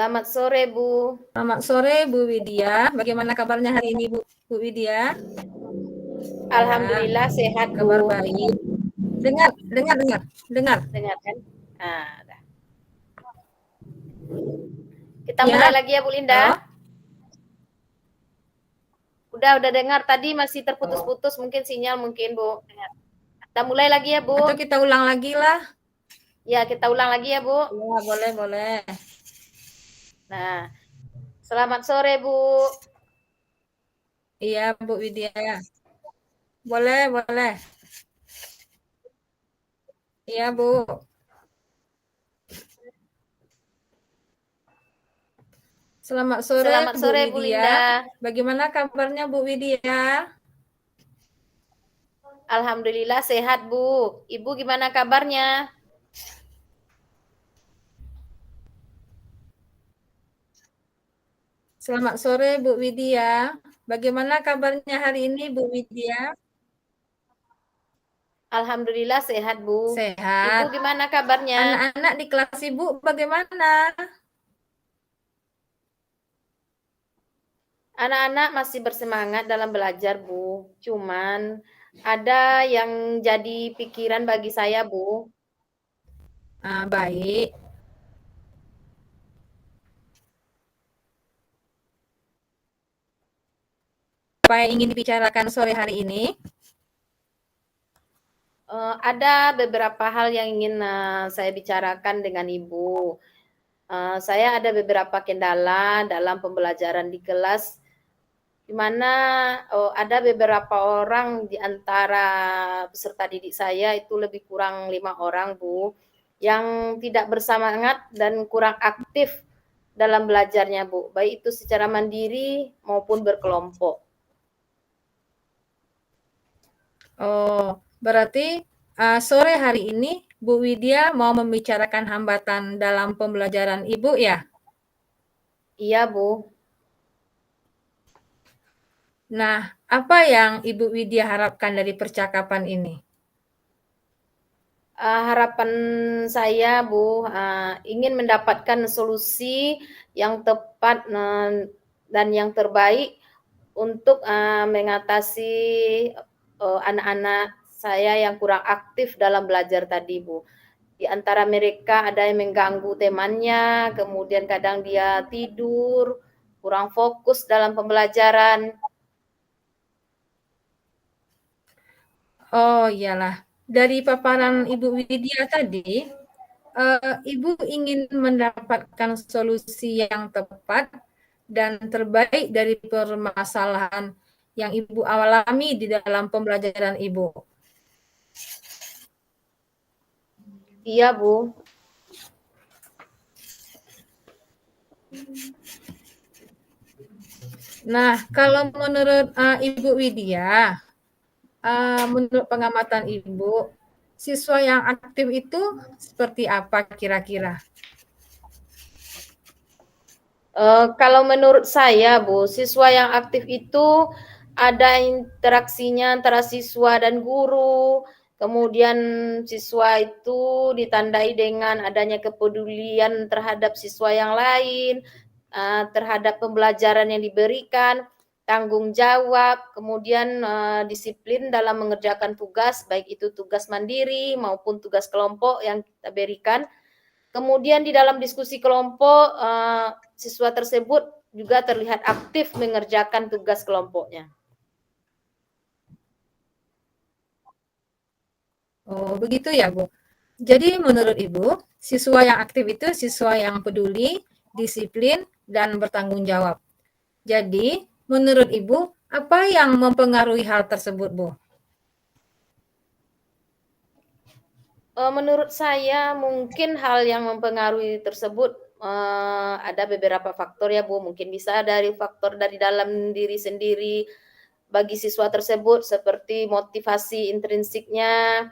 Selamat sore, Bu. Selamat sore, Bu Widya. Bagaimana kabarnya hari ini, Bu Widya? Ya, Alhamdulillah sehat, kabar Bu. baik. Dengar, dengar, dengar, dengar. Dengar kan? Dah. Kita mulai Ya, lagi ya, Bu Linda. halo. Udah dengar. Tadi masih terputus-putus mungkin sinyal mungkin, Bu. Kita mulai lagi ya, Bu. Atau kita ulang lagi lah. Ya, kita ulang lagi ya, Bu. Ya, boleh, boleh. Nah, selamat sore, Bu. Iya, Bu Widya. Boleh, boleh. Iya, Bu. Selamat sore, Selamat Bu sore, Bu Widya. Linda. Bagaimana kabarnya, Bu Widya? Alhamdulillah sehat, Bu. Ibu gimana kabarnya? Selamat sore, Bu Widya. Bagaimana kabarnya hari ini, Bu Widya? Alhamdulillah sehat, Bu. Ibu Sehat. gimana kabarnya? Anak-anak di kelas Ibu bagaimana? Anak-anak masih bersemangat dalam belajar, Bu. Cuman ada yang jadi pikiran bagi saya, Bu. Baik. Apa yang ingin dibicarakan sore hari ini? Ada beberapa hal yang ingin saya bicarakan dengan Ibu. Saya ada beberapa kendala dalam pembelajaran di kelas, di mana ada beberapa orang di antara peserta didik saya itu lebih kurang 5 orang, Bu, yang tidak bersemangat dan kurang aktif dalam belajarnya, Bu, baik itu secara mandiri maupun berkelompok. Oh, berarti sore hari ini Bu Widya mau membicarakan hambatan dalam pembelajaran Ibu ya? Iya, Bu. Nah, apa yang Ibu Widya harapkan dari percakapan ini? Harapan saya, Bu, ingin mendapatkan solusi yang tepat dan yang terbaik untuk mengatasi anak-anak saya yang kurang aktif dalam belajar tadi, Bu. Di antara mereka ada yang mengganggu temannya, kemudian kadang dia tidur, kurang fokus dalam pembelajaran. Oh, iyalah. Dari paparan Ibu Widya tadi, Ibu ingin mendapatkan solusi yang tepat dan terbaik dari permasalahan yang Ibu alami di dalam pembelajaran Ibu. Iya, Bu. Nah, kalau menurut Ibu Widya, menurut pengamatan Ibu, siswa yang aktif itu seperti apa kira-kira? Kalau menurut saya, Bu, siswa yang aktif itu ada interaksinya antara siswa dan guru, kemudian siswa itu ditandai dengan adanya kepedulian terhadap siswa yang lain, terhadap pembelajaran yang diberikan, tanggung jawab, kemudian disiplin dalam mengerjakan tugas, baik itu tugas mandiri maupun tugas kelompok yang kita berikan. Kemudian di dalam diskusi kelompok, siswa tersebut juga terlihat aktif mengerjakan tugas kelompoknya. Oh, begitu ya, Bu. Jadi menurut Ibu, siswa yang aktif itu siswa yang peduli, disiplin, dan bertanggung jawab. Jadi, menurut Ibu, apa yang mempengaruhi hal tersebut, Bu? Menurut saya mungkin hal yang mempengaruhi tersebut ada beberapa faktor ya, Bu. Mungkin bisa dari faktor dari dalam diri sendiri bagi siswa tersebut seperti motivasi intrinsiknya,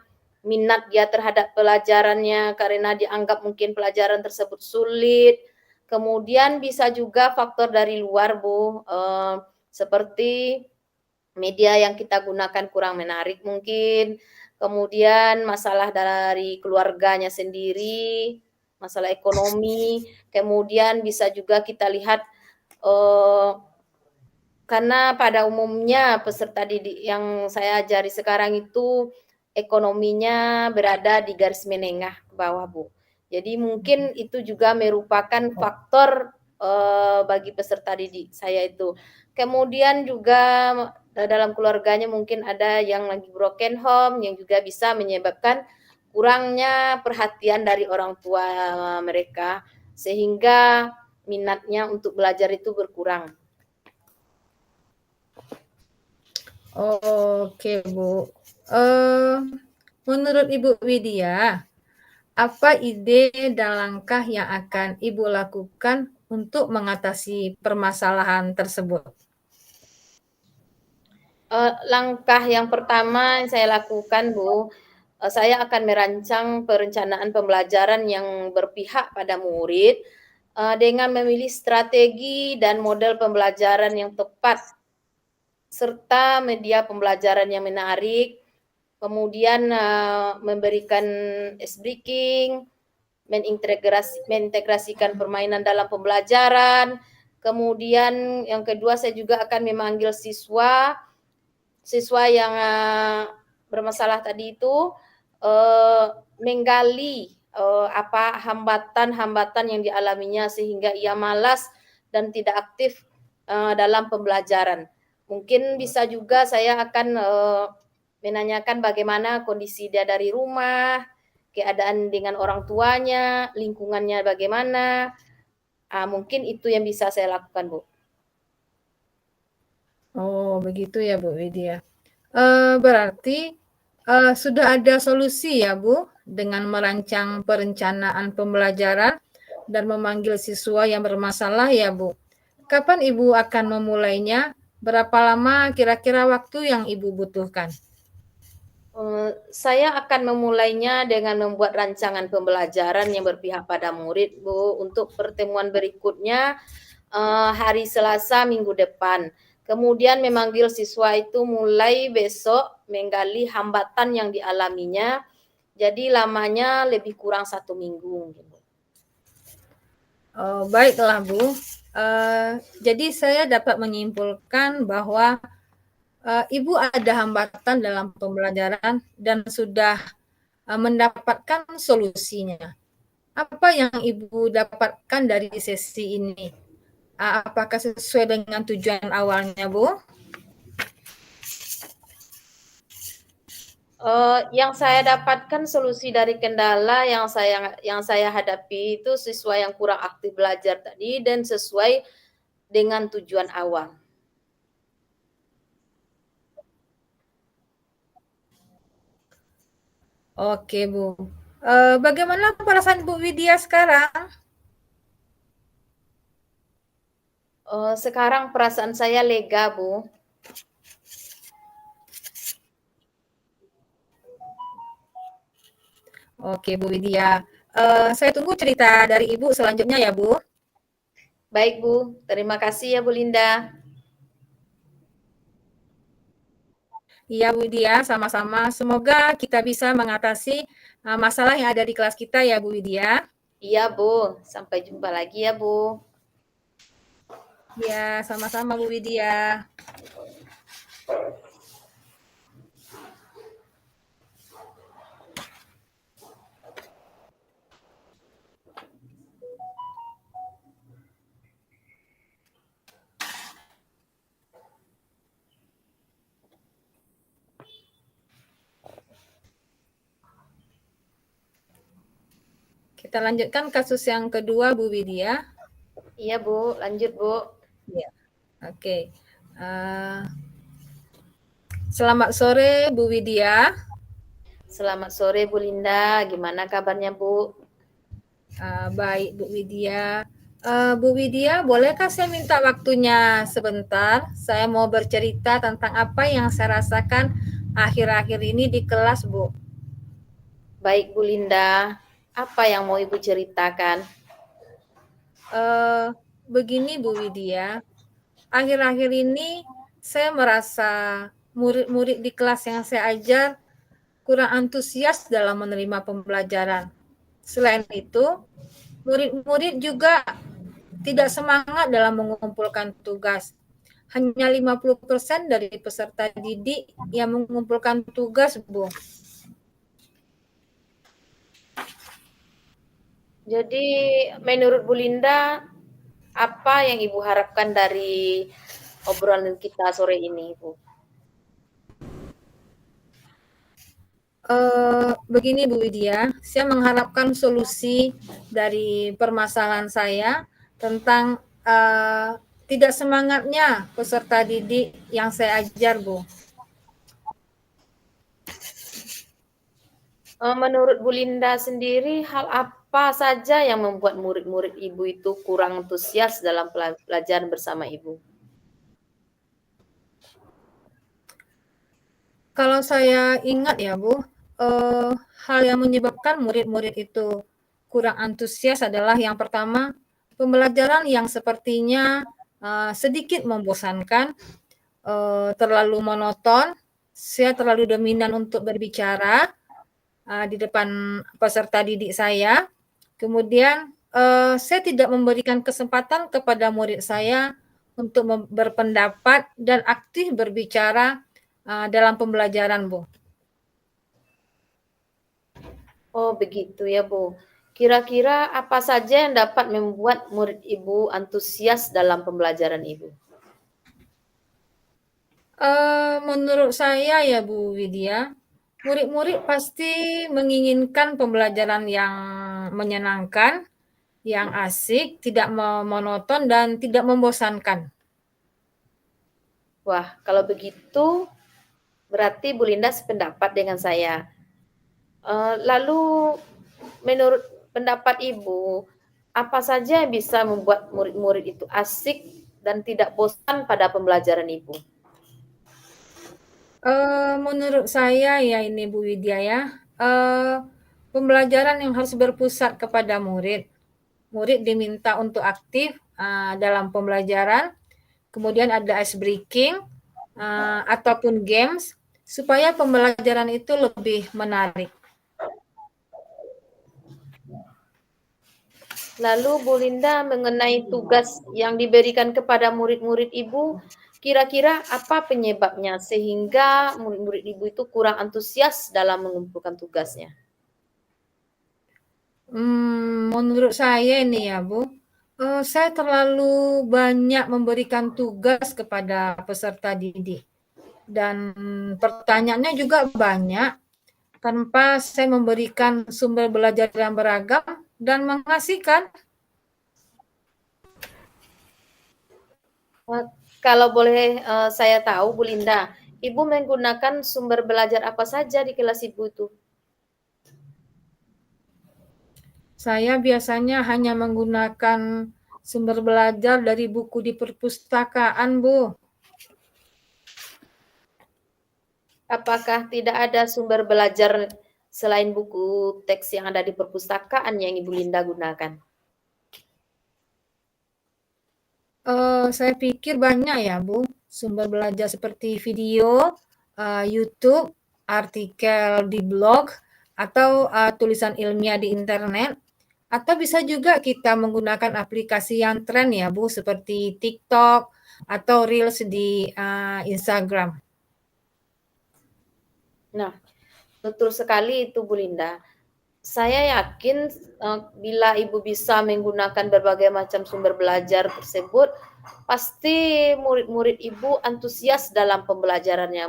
minat dia terhadap pelajarannya karena dianggap mungkin pelajaran tersebut sulit. Kemudian bisa juga faktor dari luar, Bu, seperti media yang kita gunakan kurang menarik mungkin, kemudian masalah dari keluarganya sendiri, masalah ekonomi, kemudian bisa juga kita lihat, eee, karena pada umumnya peserta didik yang saya ajari sekarang itu ekonominya berada di garis menengah ke bawah, Bu. Jadi mungkin itu juga merupakan faktor, bagi peserta didik saya itu. Kemudian juga, dalam keluarganya mungkin ada yang lagi broken home yang juga bisa menyebabkan kurangnya perhatian dari orang tua mereka, sehingga minatnya untuk belajar itu berkurang. Oke, Bu. Eh, Menurut Ibu Widya, apa ide dan langkah yang akan Ibu lakukan untuk mengatasi permasalahan tersebut? Langkah yang pertama yang saya lakukan, Bu, saya akan merancang perencanaan pembelajaran yang berpihak pada murid, dengan memilih strategi dan model pembelajaran yang tepat, serta media pembelajaran yang menarik, kemudian, memberikan ice breaking, mengintegrasikan permainan dalam pembelajaran, kemudian yang kedua saya juga akan memanggil siswa yang bermasalah tadi itu menggali apa hambatan-hambatan yang dialaminya sehingga ia malas dan tidak aktif dalam pembelajaran. Mungkin bisa juga saya akan menanyakan bagaimana kondisi dia dari rumah, keadaan dengan orang tuanya, lingkungannya bagaimana. Mungkin itu yang bisa saya lakukan, Bu. Oh, begitu ya, Bu Widya. Berarti sudah ada solusi ya, Bu, dengan merancang perencanaan pembelajaran dan memanggil siswa yang bermasalah ya, Bu. Kapan Ibu akan memulainya? Berapa lama kira-kira waktu yang Ibu butuhkan? Saya akan memulainya dengan membuat rancangan pembelajaran yang berpihak pada murid, Bu, untuk pertemuan berikutnya hari Selasa minggu depan. Kemudian memanggil siswa itu mulai besok menggali hambatan yang dialaminya. Jadi lamanya lebih kurang 1 minggu. Oh, baiklah, Bu. Jadi saya dapat menyimpulkan bahwa Ibu ada hambatan dalam pembelajaran dan sudah mendapatkan solusinya. Apa yang Ibu dapatkan dari sesi ini? Apakah sesuai dengan tujuan awalnya, Bu? Yang saya dapatkan solusi dari kendala yang saya hadapi itu siswa yang kurang aktif belajar tadi dan sesuai dengan tujuan awal. Oke, Bu. Bagaimana perasaan Bu Widya sekarang? Sekarang perasaan saya lega, Bu. Oke, Bu Widya. Saya tunggu cerita dari Ibu selanjutnya ya, Bu. Baik, Bu. Terima kasih ya, Bu Linda. Iya, Bu Widya, sama-sama. Semoga kita bisa mengatasi masalah yang ada di kelas kita ya, Bu Widya. Iya, Bu. Sampai jumpa lagi ya, Bu. Iya, sama-sama Bu Widya. Kita lanjutkan kasus yang kedua, Bu Widya. Iya, Bu. Lanjut, Bu. Iya. Oke. Selamat sore, Bu Widya. Selamat sore, Bu Linda. Gimana kabarnya, Bu? Baik, Bu Widya. Bu Widya, bolehkah saya minta waktunya sebentar? Saya mau bercerita tentang apa yang saya rasakan akhir-akhir ini di kelas, Bu. Baik, Bu Linda. Apa yang mau Ibu ceritakan? Begini, Bu Widya. Akhir-akhir ini saya merasa murid-murid di kelas yang saya ajar kurang antusias dalam menerima pembelajaran. Selain itu, murid-murid juga tidak semangat dalam mengumpulkan tugas. Hanya 50% dari peserta didik yang mengumpulkan tugas, Bu. Jadi menurut Bu Linda, apa yang Ibu harapkan dari obrolan kita sore ini, Bu? Begini Bu Widya, saya mengharapkan solusi dari permasalahan saya tentang tidak semangatnya peserta didik yang saya ajar, Bu. Menurut Bu Linda sendiri, hal apa saja yang membuat murid-murid Ibu itu kurang antusias dalam pelajaran bersama Ibu? Kalau saya ingat ya Bu, hal yang menyebabkan murid-murid itu kurang antusias adalah yang pertama, pembelajaran yang sepertinya sedikit membosankan, terlalu monoton, saya terlalu dominan untuk berbicara di depan peserta didik saya. Kemudian saya tidak memberikan kesempatan kepada murid saya untuk berpendapat dan aktif berbicara dalam pembelajaran, Bu. Oh, begitu ya, Bu. Kira-kira apa saja yang dapat membuat murid Ibu antusias dalam pembelajaran Ibu? Menurut saya ya Bu Widya, murid-murid pasti menginginkan pembelajaran yang menyenangkan, yang asik, tidak monoton dan tidak membosankan. Wah, kalau begitu berarti Bu Linda sependapat dengan saya. Lalu menurut pendapat Ibu, apa saja yang bisa membuat murid-murid itu asik dan tidak bosan pada pembelajaran Ibu? Menurut saya ya ini Bu Widya ya, pembelajaran yang harus berpusat kepada murid. Murid diminta untuk aktif dalam pembelajaran, kemudian ada ice breaking ataupun games supaya pembelajaran itu lebih menarik. Lalu Bu Linda mengenai tugas yang diberikan kepada murid-murid Ibu, kira-kira apa penyebabnya sehingga murid-murid Ibu itu kurang antusias dalam mengumpulkan tugasnya? Menurut saya ini ya Bu, saya terlalu banyak memberikan tugas kepada peserta didik dan pertanyaannya juga banyak tanpa saya memberikan sumber belajar yang beragam dan mengasihkan. Kalau boleh saya tahu Bu Linda, Ibu menggunakan sumber belajar apa saja di kelas Ibu itu? Saya biasanya hanya menggunakan sumber belajar dari buku di perpustakaan, Bu. Apakah tidak ada sumber belajar selain buku teks yang ada di perpustakaan yang Ibu Linda gunakan? Saya pikir banyak ya, Bu, sumber belajar seperti video, YouTube, artikel di blog, atau tulisan ilmiah di internet. Atau bisa juga kita menggunakan aplikasi yang tren ya, Bu, seperti TikTok atau Reels di Instagram. Nah, betul sekali itu Bu Linda. Saya yakin bila Ibu bisa menggunakan berbagai macam sumber belajar tersebut, pasti murid-murid Ibu antusias dalam pembelajarannya,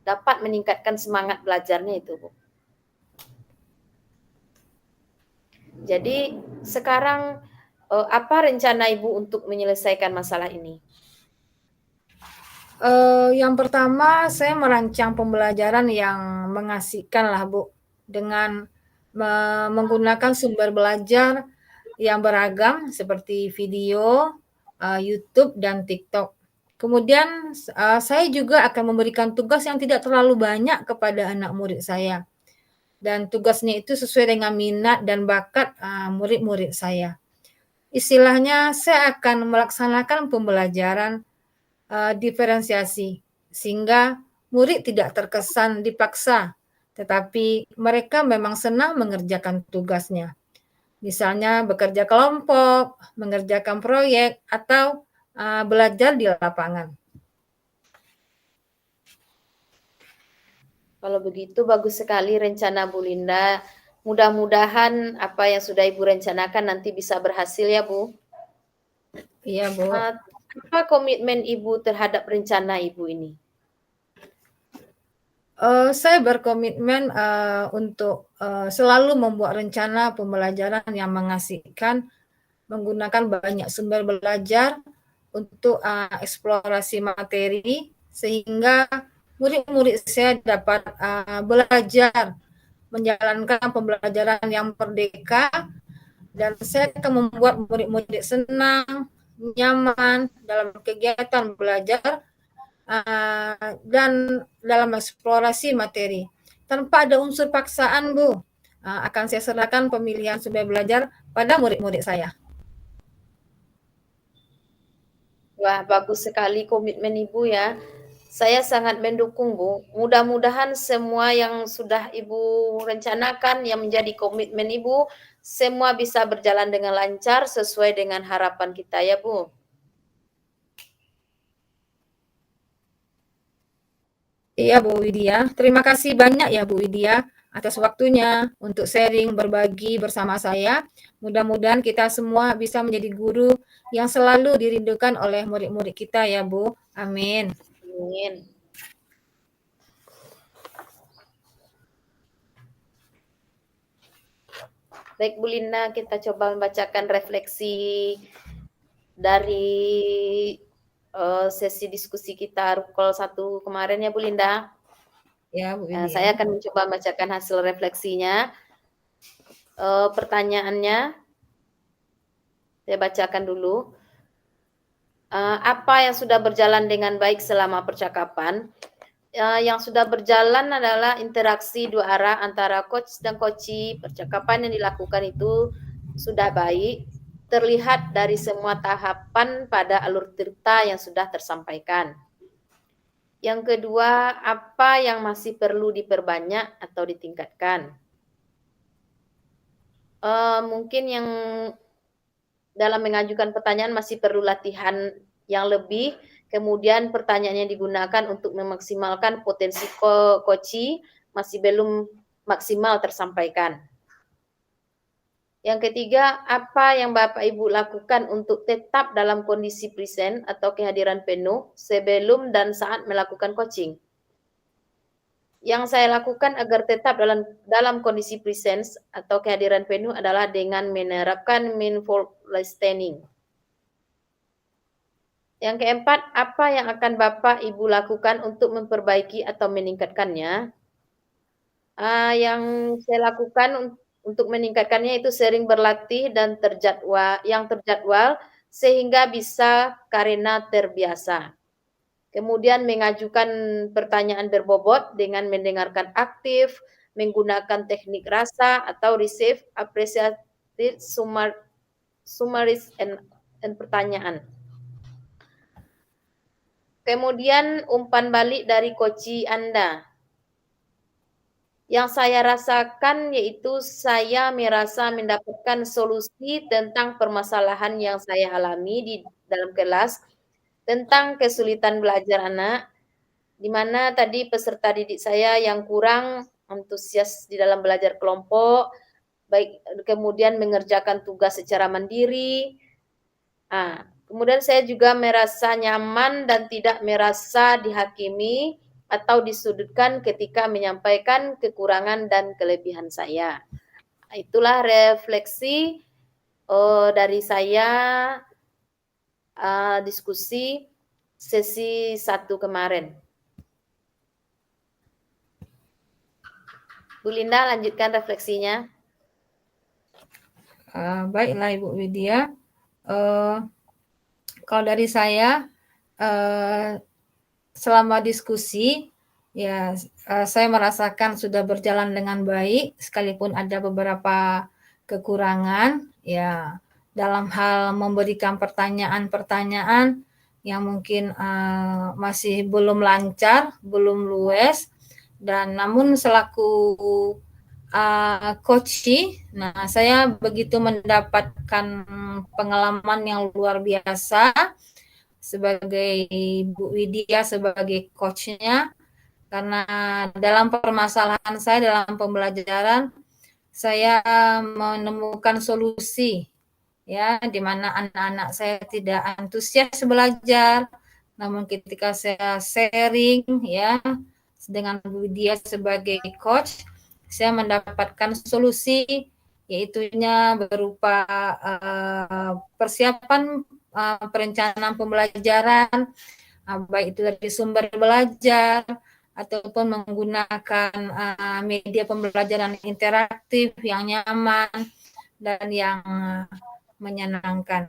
dapat meningkatkan semangat belajarnya itu, Bu. Jadi sekarang apa rencana Ibu untuk menyelesaikan masalah ini? Yang pertama saya merancang pembelajaran yang mengasihkan lah Bu, dengan menggunakan sumber belajar yang beragam seperti video, YouTube dan TikTok. Kemudian saya juga akan memberikan tugas yang tidak terlalu banyak kepada anak murid saya. Dan tugasnya itu sesuai dengan minat dan bakat murid-murid saya. Istilahnya saya akan melaksanakan pembelajaran diferensiasi sehingga murid tidak terkesan dipaksa, tetapi mereka memang senang mengerjakan tugasnya. Misalnya bekerja kelompok, mengerjakan proyek, atau belajar di lapangan. Kalau begitu bagus sekali rencana Bu Linda. Mudah-mudahan apa yang sudah Ibu rencanakan nanti bisa berhasil ya Bu. Iya Bu. Apa komitmen Ibu terhadap rencana Ibu ini? Saya berkomitmen untuk selalu membuat rencana pembelajaran yang mengasihkan, menggunakan banyak sumber belajar untuk eksplorasi materi, sehingga murid-murid saya dapat belajar menjalankan pembelajaran yang merdeka, dan saya akan membuat murid-murid senang, nyaman dalam kegiatan belajar dan dalam eksplorasi materi. Tanpa ada unsur paksaan, Bu, akan saya serahkan pemilihan sumber belajar pada murid-murid saya. Wah, bagus sekali komitmen Ibu ya. Saya sangat mendukung, Bu. Mudah-mudahan semua yang sudah Ibu rencanakan yang menjadi komitmen Ibu, semua bisa berjalan dengan lancar sesuai dengan harapan kita ya, Bu. Iya, Bu Widya. Terima kasih banyak ya, Bu Widya, atas waktunya untuk sharing, berbagi bersama saya. Mudah-mudahan kita semua bisa menjadi guru yang selalu dirindukan oleh murid-murid kita ya, Bu. Amin. Amin. Baik Bu Lina, kita coba membacakan refleksi dari sesi diskusi kita Rukol 1 kemarin ya Bu Linda. Ya, Bu Widya. Saya akan mencoba membacakan hasil refleksinya. Pertanyaannya, saya bacakan dulu. Apa yang sudah berjalan dengan baik selama percakapan? Yang sudah berjalan adalah interaksi dua arah antara coach dan coachee. Percakapan yang dilakukan itu sudah baik, terlihat dari semua tahapan pada alur cerita yang sudah tersampaikan. Yang kedua, apa yang masih perlu diperbanyak atau ditingkatkan? Mungkin yang dalam mengajukan pertanyaan masih perlu latihan yang lebih. Kemudian pertanyaan yang digunakan untuk memaksimalkan potensi coachee masih belum maksimal tersampaikan. Yang ketiga, apa yang Bapak Ibu lakukan untuk tetap dalam kondisi present atau kehadiran penuh sebelum dan saat melakukan coaching? Yang saya lakukan agar tetap dalam kondisi present atau kehadiran penuh adalah dengan menerapkan mindful listening. Yang keempat, apa yang akan Bapak Ibu lakukan untuk memperbaiki atau meningkatkannya? Yang saya lakukan untuk meningkatkannya itu sering berlatih dan terjadwal sehingga bisa karena terbiasa. Kemudian mengajukan pertanyaan berbobot dengan mendengarkan aktif, menggunakan teknik rasa atau receive appreciative summaries and pertanyaan. Kemudian umpan balik dari coachee Anda. Yang saya rasakan yaitu saya merasa mendapatkan solusi tentang permasalahan yang saya alami di dalam kelas, tentang kesulitan belajar anak, di mana tadi peserta didik saya yang kurang antusias di dalam belajar kelompok, baik kemudian mengerjakan tugas secara mandiri. Kemudian saya juga merasa nyaman dan tidak merasa dihakimi atau disudutkan ketika menyampaikan kekurangan dan kelebihan saya. Itulah refleksi dari saya diskusi sesi 1 kemarin. Bu Linda, lanjutkan refleksinya. Baiklah Ibu Widya. Kalau dari saya, selama diskusi, ya saya merasakan sudah berjalan dengan baik, sekalipun ada beberapa kekurangan, ya dalam hal memberikan pertanyaan-pertanyaan yang mungkin masih belum lancar, belum luwes, Dan namun selaku coachee, nah saya begitu mendapatkan pengalaman yang luar biasa sebagai Bu Widya sebagai coachnya, karena dalam permasalahan saya dalam pembelajaran saya menemukan solusi ya, di mana anak-anak saya tidak antusias belajar, namun ketika saya sharing ya dengan Bu Widya sebagai coach, saya mendapatkan solusi, yaitunya berupa persiapan perencanaan pembelajaran, baik itu dari sumber belajar ataupun menggunakan media pembelajaran interaktif yang nyaman dan yang menyenangkan.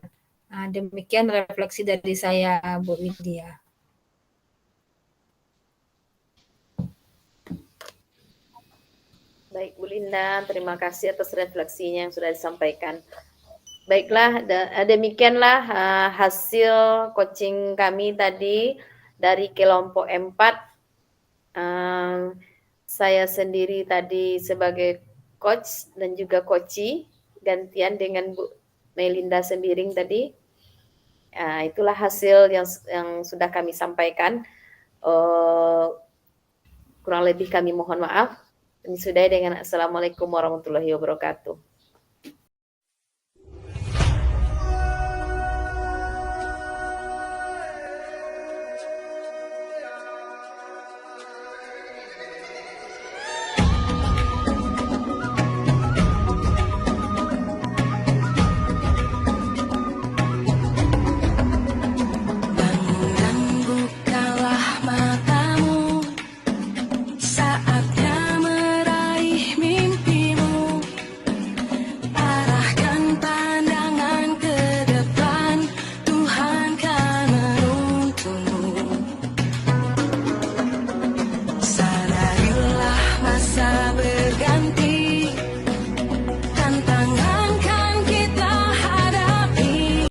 Demikian refleksi dari saya, Bu Widya. Baik, Bu Linda, terima kasih atas refleksinya yang sudah disampaikan. Baiklah, demikianlah hasil coaching kami tadi dari kelompok 4. Saya sendiri tadi sebagai coach dan juga coachee, gantian dengan Bu Melinda Sembiring tadi. Itulah hasil yang sudah kami sampaikan. Kurang lebih kami mohon maaf. Disudahi dengan Assalamualaikum warahmatullahi wabarakatuh.